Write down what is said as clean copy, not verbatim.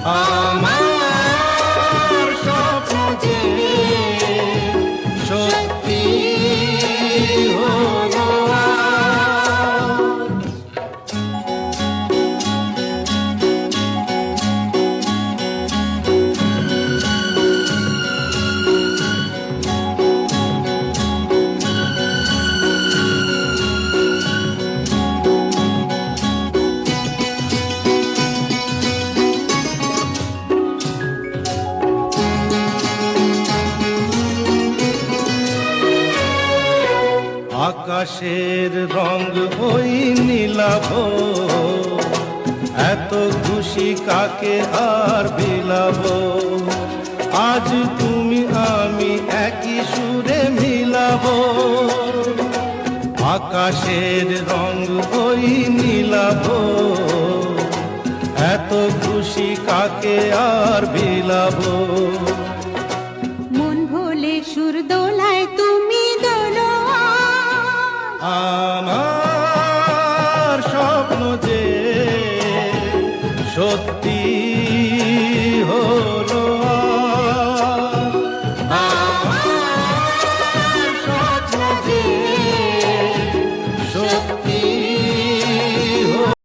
আমার স্বপ্ন যে সত্যি হলো আজ। আকাশের রং ওই নীলাভ, এত খুশি কাকে আর বিলাব। আজ তুমি আমি একই সুরে মিলাব। আকাশের রং ওই নীলাভ, এত খুশি কাকে আর বিলাব। মন ভোলে সুর দোলায় তুমি দোলো আমার স্বপ্ন যে সত্যি